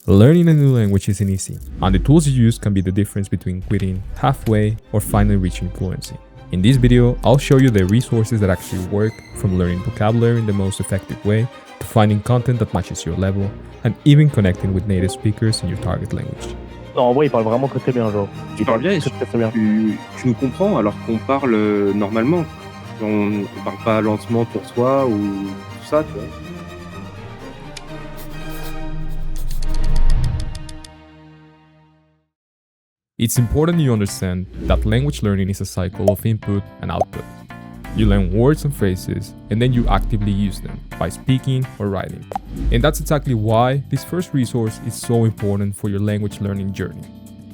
Learning a new language isn't easy, and the tools you use can be the difference between quitting halfway or finally reaching fluency. In this video, I'll show you the resources that actually work, from learning vocabulary in the most effective way to finding content that matches your level, and even connecting with native speakers in your target language. Non, en vrai, il parle vraiment très bien, genre. Tu parles bien et très bien. Tu nous comprends alors qu'on parle normalement. On parle pas lentement pour toi ou tout ça, tu vois. It's important you understand that language learning is a cycle of input and output. You learn words and phrases, and then you actively use them by speaking or writing. And that's exactly why this first resource is so important for your language learning journey.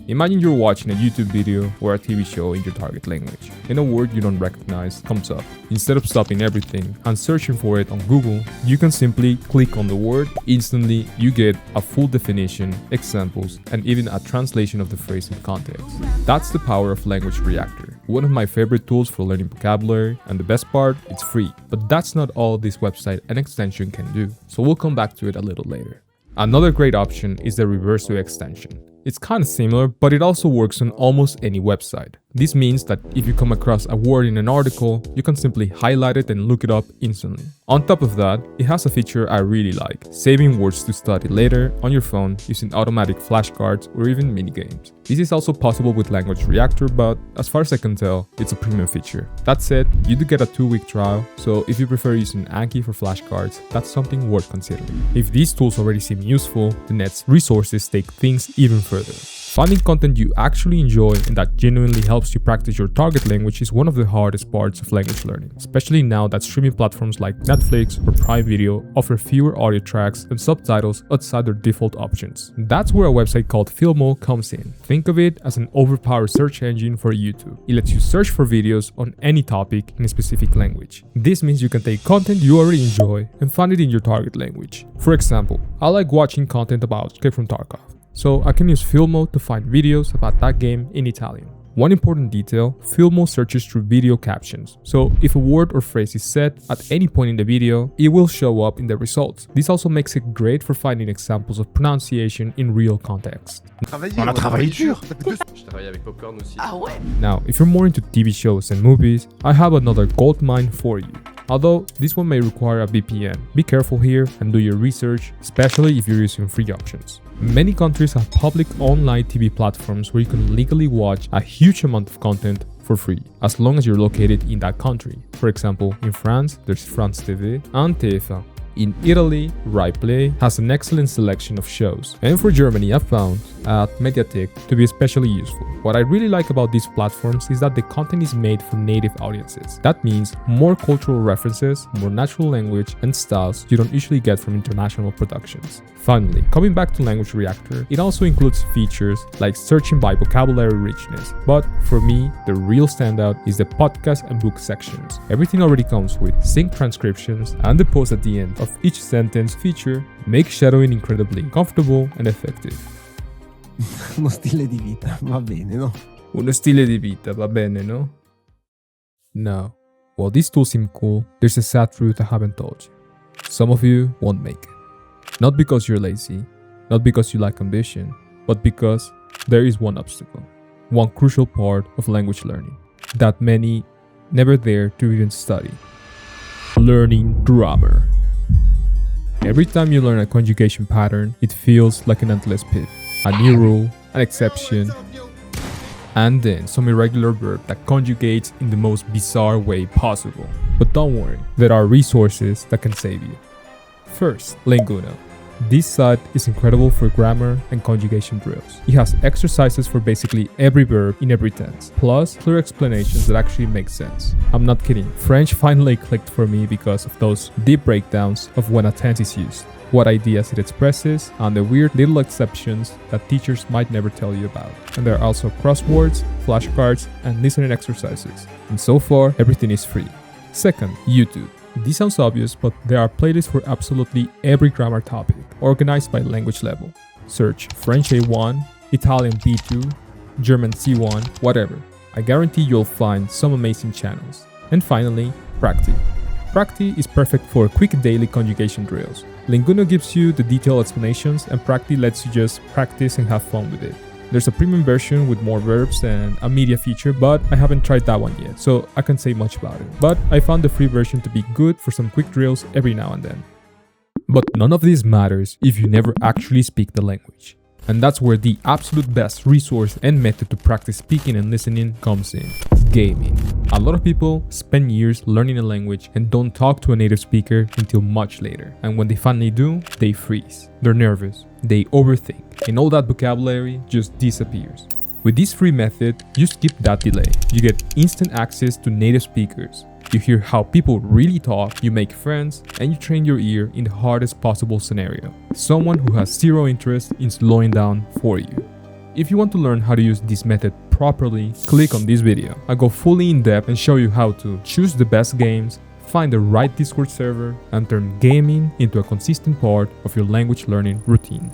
Imagine you're watching a YouTube video or a TV show in your target language, and a word you don't recognize comes up. Instead of stopping everything and searching for it on Google, you can simply click on the word. Instantly, you get a full definition, examples, and even a translation of the phrase in context. That's the power of Language Reactor, one of my favorite tools for learning vocabulary, and the best part, it's free. But that's not all this website and extension can do, so we'll come back to it a little later. Another great option is the Reverso Extension. It's kind of similar, but it also works on almost any website. This means that if you come across a word in an article, you can simply highlight it and look it up instantly. On top of that, it has a feature I really like, saving words to study later on your phone using automatic flashcards or even minigames. This is also possible with Language Reactor, but as far as I can tell, it's a premium feature. That said, you do get a 2-week trial, so if you prefer using Anki for flashcards, that's something worth considering. If these tools already seem useful, the next resources take things even further. Finding content you actually enjoy and that genuinely helps you practice your target language is one of the hardest parts of language learning, especially now that streaming platforms like Netflix or Prime Video offer fewer audio tracks and subtitles outside their default options. That's where a website called Filmot comes in. Think of it as an overpowered search engine for YouTube. It lets you search for videos on any topic in a specific language. This means you can take content you already enjoy and find it in your target language. For example, I like watching content about Escape from Tarkov, so I can use Filmot to find videos about that game in Italian. One important detail, Filmot searches through video captions, so if a word or phrase is said at any point in the video, it will show up in the results. This also makes it great for finding examples of pronunciation in real context. On a travaillé dur. Je travaille avec Popcorn aussi. Ah ouais. Now, if you're more into TV shows and movies, I have another goldmine for you. Although this one may require a VPN. Be careful here and do your research, especially if you're using free options. Many countries have public online TV platforms where you can legally watch a huge amount of content for free, as long as you're located in that country. For example, in France, there's France TV and CEFR. In Italy, RaiPlay has an excellent selection of shows. And for Germany, I found at Mediatek to be especially useful. What I really like about these platforms is that the content is made for native audiences. That means more cultural references, more natural language, and styles you don't usually get from international productions. Finally, coming back to Language Reactor, it also includes features like searching by vocabulary richness. But for me, the real standout is the podcast and book sections. Everything already comes with sync transcriptions, and the post at the end of each sentence feature make shadowing incredibly comfortable and effective. Uno stile di vita, va bene, no? Uno stile di vita, va bene, no? Now, while these tools seem cool, there's a sad truth I haven't told you. Some of you won't make it. Not because you're lazy, not because you lack ambition, but because there is one obstacle, one crucial part of language learning that many never dare to even study: learning grammar. Every time you learn a conjugation pattern, it feels like an endless pit. A new rule, an exception, and then some irregular verb that conjugates in the most bizarre way possible. But don't worry, there are resources that can save you. First, Linguno. This site is incredible for grammar and conjugation drills. It has exercises for basically every verb in every tense, plus clear explanations that actually make sense. I'm not kidding, French finally clicked for me because of those deep breakdowns of when a tense is used, what ideas it expresses, and the weird little exceptions that teachers might never tell you about. And there are also crosswords, flashcards, and listening exercises. And so far, everything is free. Second, YouTube. This sounds obvious, but there are playlists for absolutely every grammar topic, organized by language level. Search French A1, Italian B2, German C1, whatever. I guarantee you'll find some amazing channels. And finally, Practy. Practy is perfect for quick daily conjugation drills. Linguno gives you the detailed explanations, and Practy lets you just practice and have fun with it. There's a premium version with more verbs and a media feature, but I haven't tried that one yet, so I can't say much about it. But I found the free version to be good for some quick drills every now and then. But none of this matters if you never actually speak the language. And that's where the absolute best resource and method to practice speaking and listening comes in: gaming. A lot of people spend years learning a language and don't talk to a native speaker until much later. And when they finally do, they freeze. They're nervous, they overthink, and all that vocabulary just disappears. With this free method, you skip that delay. You get instant access to native speakers. You hear how people really talk, you make friends, and you train your ear in the hardest possible scenario. Someone who has zero interest in slowing down for you. If you want to learn how to use this method properly, click on this video. I go fully in depth and show you how to choose the best games, find the right Discord server, and turn gaming into a consistent part of your language learning routine.